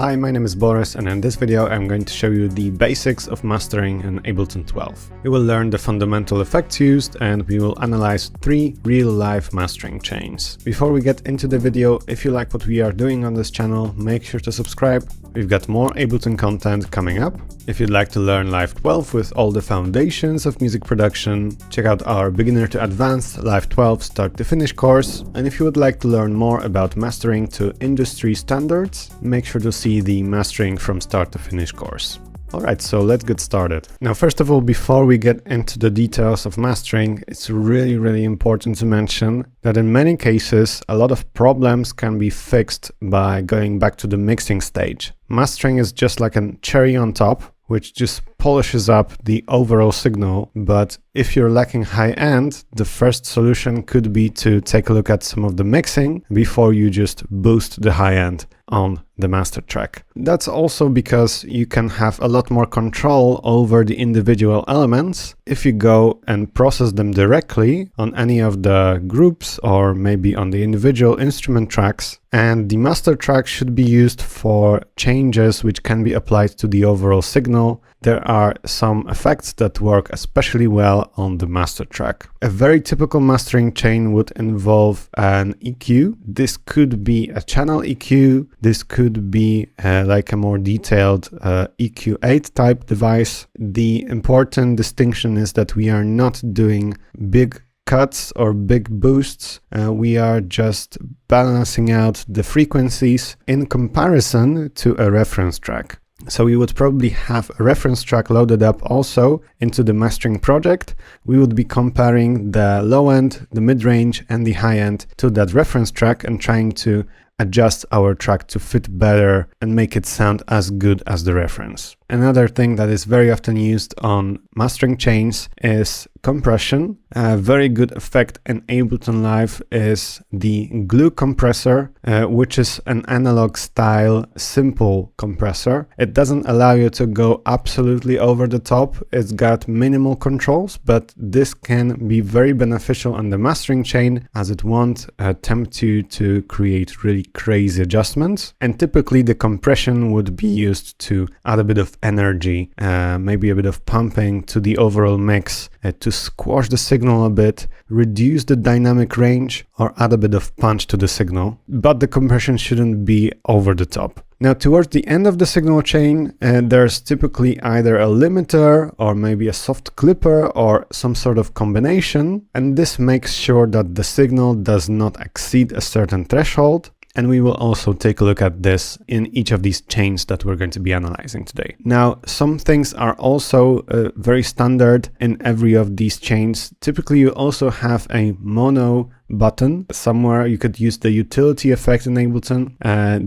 Hi, my name is Borys, and in this video I'm going to show you the basics of mastering in Ableton 12. We will learn the fundamental effects used and we will analyze 3 real-life mastering chains. Before we get into the video, if you like what we are doing on this channel, make sure to subscribe. We've got more Ableton content coming up. If you'd like to learn Live 12 with all the foundations of music production, check out our Beginner to Advanced Live 12 Start to Finish course. And if you would like to learn more about mastering to industry standards, make sure to see the Mastering from Start to Finish course. Alright, so let's get started. Now, first of all, before we get into the details of mastering, it's really important to mention that in many cases, a lot of problems can be fixed by going back to the mixing stage. Mastering is just like a cherry on top, which just polishes up the overall signal. But if you're lacking high end, the first solution could be to take a look at some of the mixing before you just boost the high end on the master track. That's also because you can have a lot more control over the individual elements if you go and process them directly on any of the groups or maybe on the individual instrument tracks. And the master track should be used for changes which can be applied to the overall signal. There are some effects that work especially well on the master track. A very typical mastering chain would involve an EQ. This could be a channel EQ. This could be like a more detailed EQ8 type device. The important distinction is that we are not doing big cuts or big boosts. We are just balancing out the frequencies in comparison to a reference track. So we would probably have a reference track loaded up also into the mastering project. We would be comparing the low end, the mid-range and the high end to that reference track and trying to adjust our track to fit better and make it sound as good as the reference. Another thing that is very often used on mastering chains is compression. A very good effect in Ableton Live is the glue compressor, which is an analog style simple compressor. It doesn't allow you to go absolutely over the top. It's got minimal controls, but this can be very beneficial on the mastering chain as it won't tempt you to create really crazy adjustments. And typically the compression would be used to add a bit of energy, maybe a bit of pumping to the overall mix to squash the signal a bit, reduce the dynamic range, or add a bit of punch to the signal. But the compression shouldn't be over the top. Now, towards the end of the signal chain, there's typically either a limiter or maybe a soft clipper or some sort of combination. And this makes sure that the signal does not exceed a certain threshold. And we will also take a look at this in each of these chains that we're going to be analyzing today. Now, some things are also very standard in every of these chains. Typically, you also have a mono button. Somewhere you could use the utility effect in Ableton.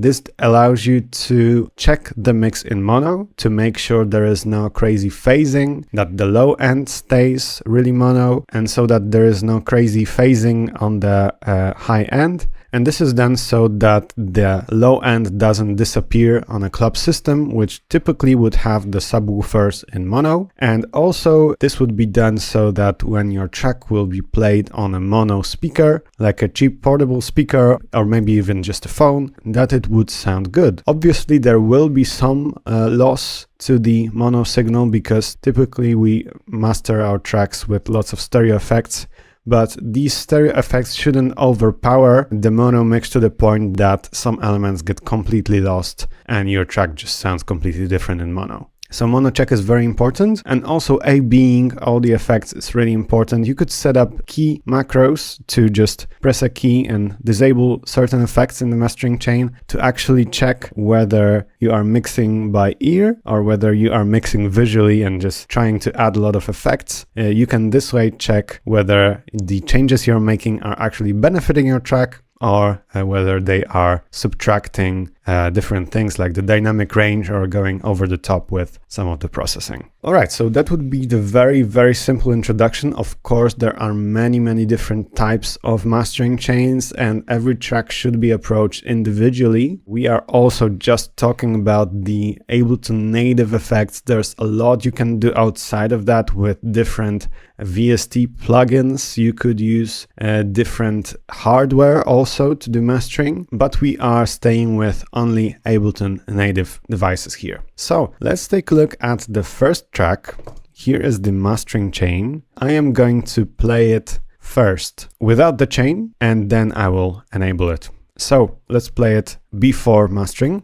This allows you to check the mix in mono to make sure there is no crazy phasing, that the low end stays really mono, and so that there is no crazy phasing on the high end. And this is done so that the low end doesn't disappear on a club system, which typically would have the subwoofers in mono. And also this would be done so that when your track will be played on a mono speaker, like a cheap portable speaker, or maybe even just a phone, that it would sound good. Obviously, there will be some loss to the mono signal because typically we master our tracks with lots of stereo effects. But these stereo effects shouldn't overpower the mono mix to the point that some elements get completely lost and your track just sounds completely different in mono. So mono check is very important, and also A-Bing all the effects is really important. You could set up key macros to just press a key and disable certain effects in the mastering chain to actually check whether you are mixing by ear or whether you are mixing visually and just trying to add a lot of effects. You can this way check whether the changes you're making are actually benefiting your track or whether they are subtracting different things like the dynamic range or going over the top with some of the processing. All right, so that would be the very simple introduction. Of course, there are many different types of mastering chains and every track should be approached individually. We are also just talking about the Ableton native effects. There's a lot you can do outside of that with different VST plugins. You could use different hardware also to do mastering, but we are staying with only Ableton native devices here. So let's take a look at the first track. Here is the mastering chain. I am going to play it first without the chain, and then I will enable it. So let's play it before mastering.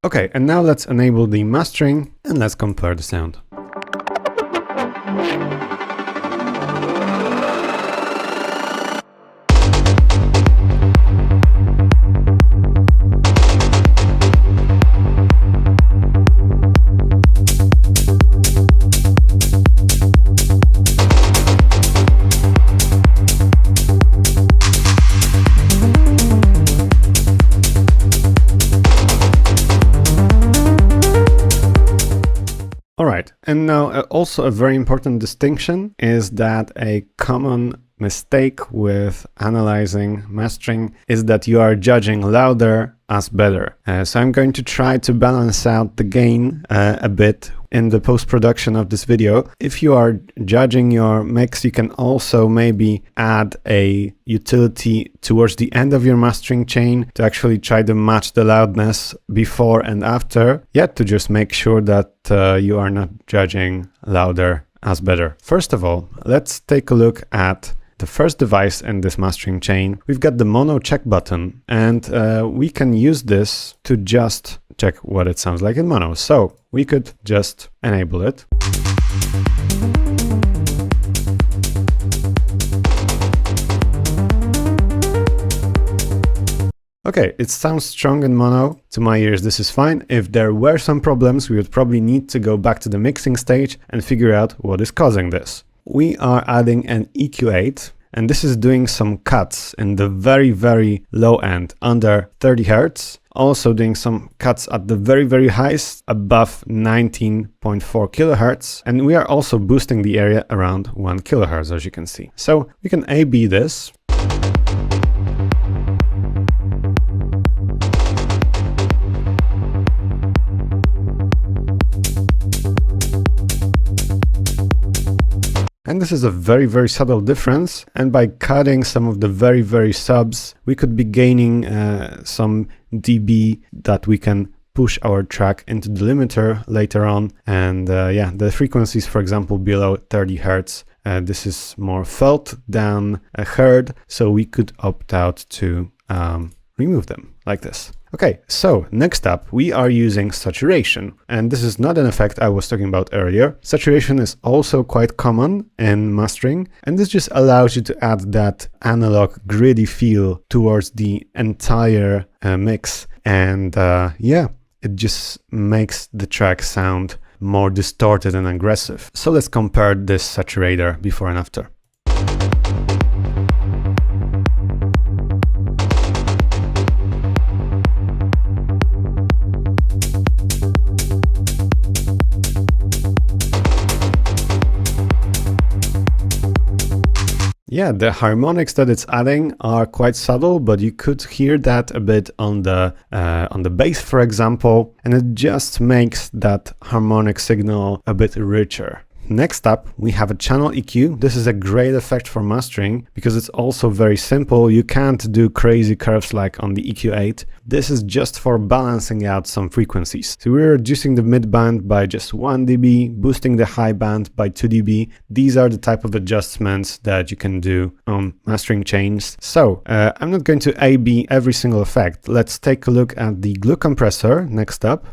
Okay, and now let's enable the mastering and let's compare the sound. Alright, and now also a very important distinction is that a common mistake with analyzing mastering is that you are judging louder as better. So I'm going to try to balance out the gain a bit in the post-production of this video. If you are judging your mix, you can also maybe add a utility towards the end of your mastering chain to actually try to match the loudness before and after, yet to just make sure that you are not judging louder as better. First of all, let's take a look at the first device in this mastering chain. We've got the mono check button, and we can use this to just check what it sounds like in mono. So we could just enable it. Okay, it sounds strong in mono. To my ears, this is fine. If there were some problems, we would probably need to go back to the mixing stage and figure out what is causing this. We are adding an EQ8, and this is doing some cuts in the very, very low end, under 30 Hz. Also doing some cuts at the very, very highest, above 19.4 kHz. And we are also boosting the area around 1 kHz, as you can see. So we can A/B this. And this is a very, very subtle difference. And by cutting some of the very, very subs, we could be gaining some dB that we can push our track into the limiter later on. And yeah, the frequencies, for example, below 30 Hz, this is more felt than heard. So we could opt out to remove them like this. Okay, so next up, we are using saturation, and this is not an effect I was talking about earlier. Saturation is also quite common in mastering, and this just allows you to add that analog gritty feel towards the entire mix. And yeah, it just makes the track sound more distorted and aggressive. So let's compare this saturator before and after. Yeah, the harmonics that it's adding are quite subtle, but you could hear that a bit on the bass, for example, and it just makes that harmonic signal a bit richer. Next up, we have a channel EQ. This is a great effect for mastering because it's also very simple. You can't do crazy curves like on the EQ8. This is just for balancing out some frequencies. So we're reducing the mid band by just 1 dB, boosting the high band by 2 dB. These are the type of adjustments that you can do on mastering chains. So I'm not going to A/B every single effect. Let's take a look at the glue compressor next up.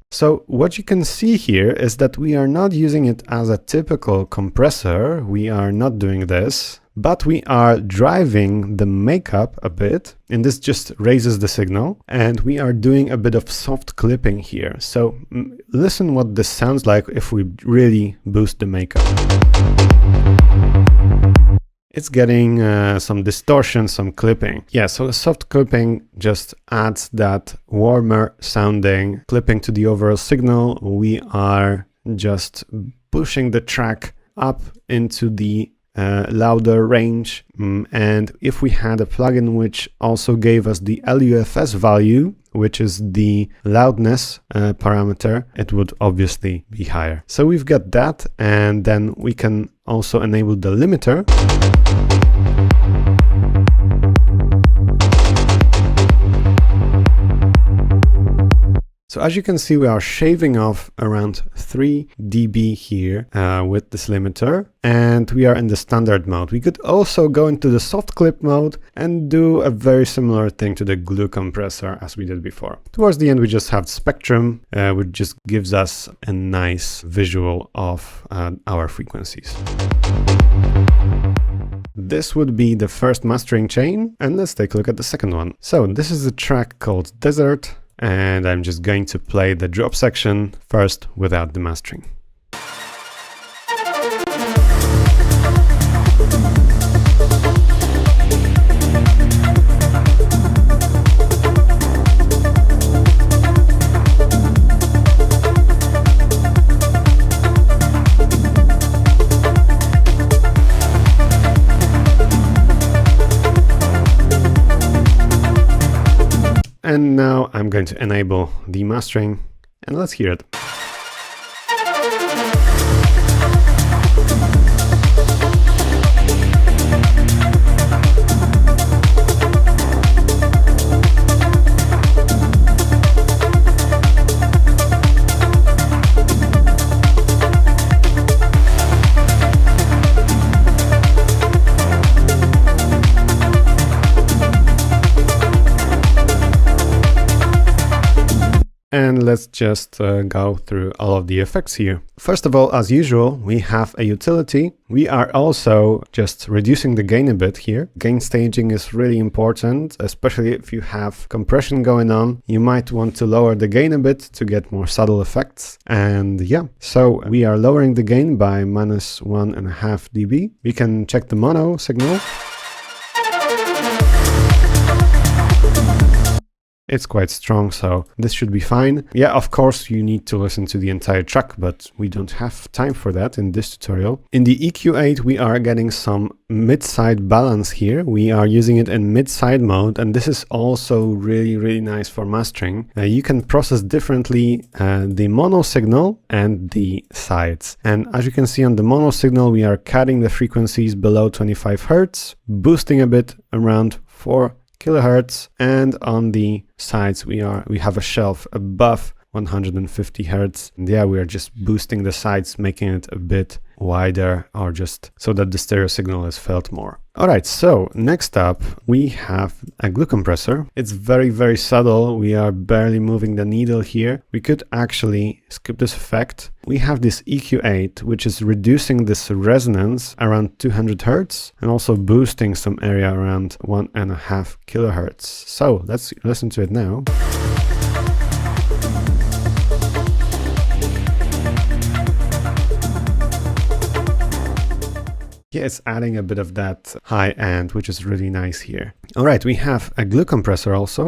So what you can see here is that we are not using it as a typical compressor. We are not doing this, but we are driving the makeup a bit, and this just raises the signal, and we are doing a bit of soft clipping here. So listen what this sounds like if we really boost the makeup. it's getting some distortion, some clipping. Yeah, so the soft clipping just adds that warmer sounding clipping to the overall signal. We are just pushing the track up into the louder range, and if we had a plugin which also gave us the LUFS value, which is the loudness parameter, it would obviously be higher. So we've got that, and then we can also enable the limiter. So as you can see, we are shaving off around 3 dB here with this limiter, and we are in the standard mode. We could also go into the soft clip mode and do a very similar thing to the glue compressor as we did before. Towards the end, we just have spectrum, which just gives us a nice visual of our frequencies. This would be the first mastering chain, and let's take a look at the second one. So this is a track called Desert, and I'm just going to play the drop section first without the mastering. And now I'm going to enable the mastering, and let's hear it. And let's just go through all of the effects here. First of all, as usual, we have a utility. We are also just reducing the gain a bit here. Gain staging is really important, especially if you have compression going on. You might want to lower the gain a bit to get more subtle effects. And yeah, so we are lowering the gain by -1.5 dB. We can check the mono signal. It's quite strong, so this should be fine. Yeah, of course, you need to listen to the entire track, but we don't have time for that in this tutorial. In the EQ8, we are getting some mid-side balance here. We are using it in mid-side mode, and this is also really nice for mastering. You can process differently the mono signal and the sides. And as you can see on the mono signal, we are cutting the frequencies below 25 Hz, boosting a bit around 4 kilohertz, and on the sides we have a shelf above 150 Hz. And yeah, we are just boosting the sides, making it a bit wider, or just so that the stereo signal is felt more. Alright, so next up we have a glue compressor. It's very subtle. We are barely moving the needle here. We could actually skip this effect. We have this EQ8, which is reducing this resonance around 200 Hz and also boosting some area around 1.5 kilohertz. So let's listen to it now. Yeah, it's adding a bit of that high end, which is really nice here. All right, we have a glue compressor also.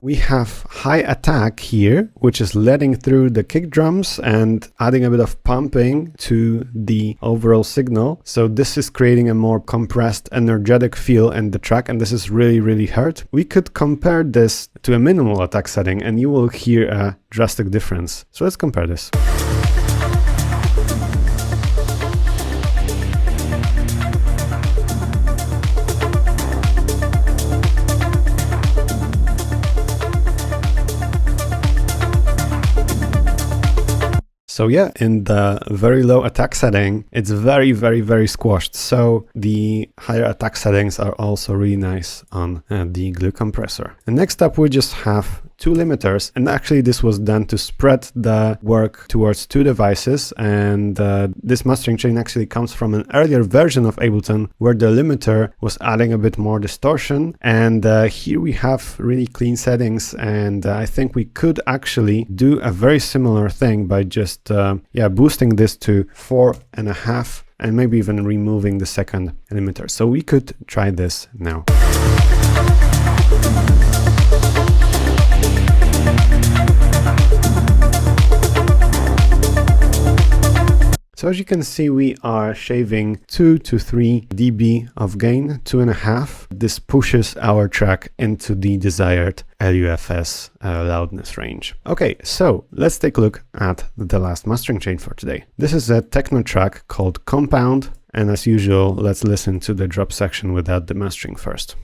We have high attack here, which is letting through the kick drums and adding a bit of pumping to the overall signal. So this is creating a more compressed, energetic feel in the track, and this is really heard. We could compare this to a minimal attack setting, and you will hear a drastic difference. So let's compare this. So yeah, in the very low attack setting, it's very squashed. So the higher attack settings are also really nice on the glue compressor. And next up, we just have 2 limiters, and actually this was done to spread the work towards 2 devices. And this mastering chain actually comes from an earlier version of Ableton where the limiter was adding a bit more distortion, and here we have really clean settings, and I think we could actually do a very similar thing by just boosting this to 4.5 and maybe even removing the second limiter. So we could try this now. So as you can see, we are shaving 2 to 3 dB of gain, 2.5. This pushes our track into the desired LUFS loudness range. Okay, so let's take a look at the last mastering chain for today. This is a techno track called Compound, and as usual, let's listen to the drop section without the mastering first.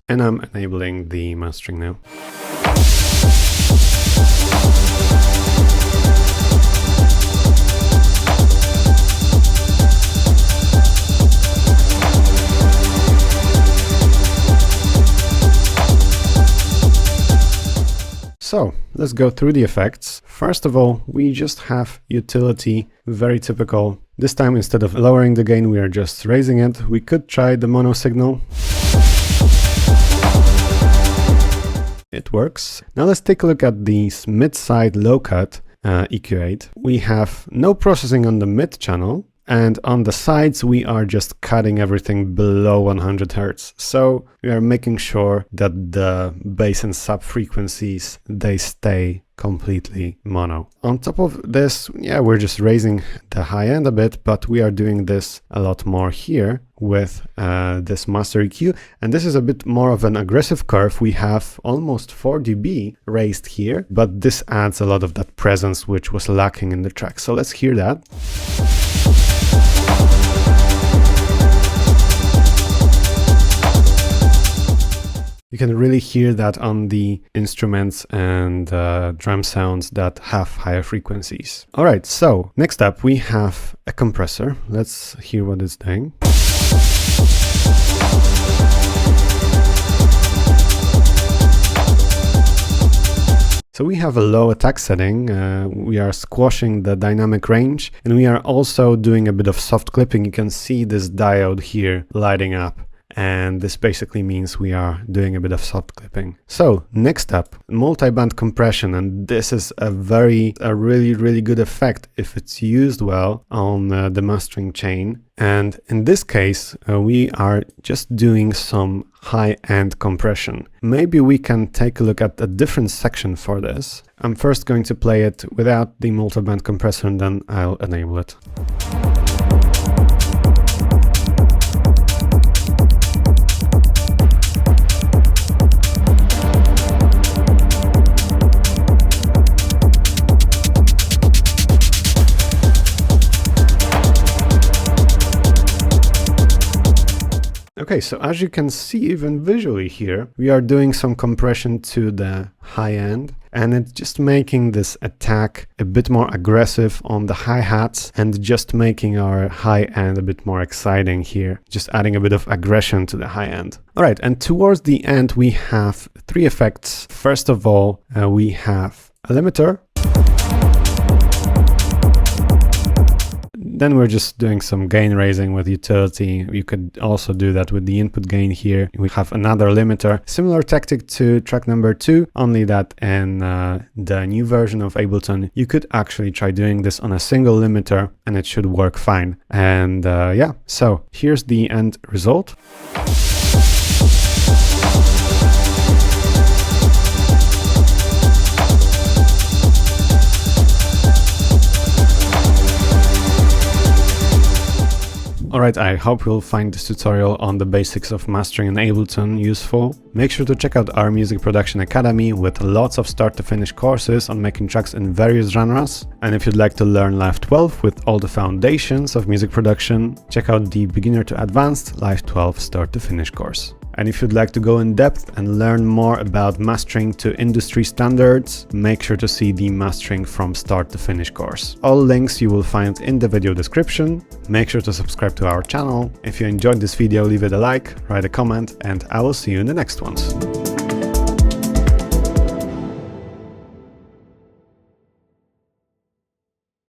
And I'm enabling the mastering now. So let's go through the effects. First of all, we just have utility, very typical. This time, instead of lowering the gain, we are just raising it. We could try the mono signal. It works. Now let's take a look at the mid-side low-cut EQ8. We have no processing on the mid channel, and on the sides we are just cutting everything below 100 Hz. So we are making sure that the bass and sub frequencies, they stay completely mono. On top of this, we're just raising the high end a bit, but we are doing this a lot more here with this master EQ. And this is a bit more of an aggressive curve. We have almost 4 dB raised here, but this adds a lot of that presence which was lacking in the track. So let's hear that. You can really hear that on the instruments and drum sounds that have higher frequencies. All right, so next up we have a compressor. Let's hear what it's doing. So we have a low attack setting, we are squashing the dynamic range, and we are also doing a bit of soft clipping. You can see this diode here lighting up, and this basically means we are doing a bit of soft clipping. So next up, multi-band compression, and this is a really good effect if it's used well on the mastering chain. And in this case, we are just doing some high-end compression. Maybe we can take a look at a different section for this. I'm first going to play it without the multi-band compressor, and then I'll enable it. Okay, so as you can see, even visually here, we are doing some compression to the high end, and it's just making this attack a bit more aggressive on the hi-hats and just making our high end a bit more exciting here, just adding a bit of aggression to the high end. All right, and towards the end, we have 3 effects. First of all, we have a limiter. Then we're just doing some gain raising with utility. You could also do that with the input gain here. We have another limiter. Similar tactic to track number 2, only that in the new version of Ableton, you could actually try doing this on a single limiter and it should work fine. And yeah, so here's the end result. Alright, I hope you'll find this tutorial on the basics of mastering in Ableton useful. Make sure to check out our Music Production Academy with lots of start-to-finish courses on making tracks in various genres. And if you'd like to learn Live 12 with all the foundations of music production, check out the Beginner to Advanced Live 12 Start-to-Finish course. And if you'd like to go in depth and learn more about mastering to industry standards, make sure to see the Mastering from Start to Finish course. All links you will find in the video description. Make sure to subscribe to our channel. If you enjoyed this video, leave it a like, write a comment, and I will see you in the next ones.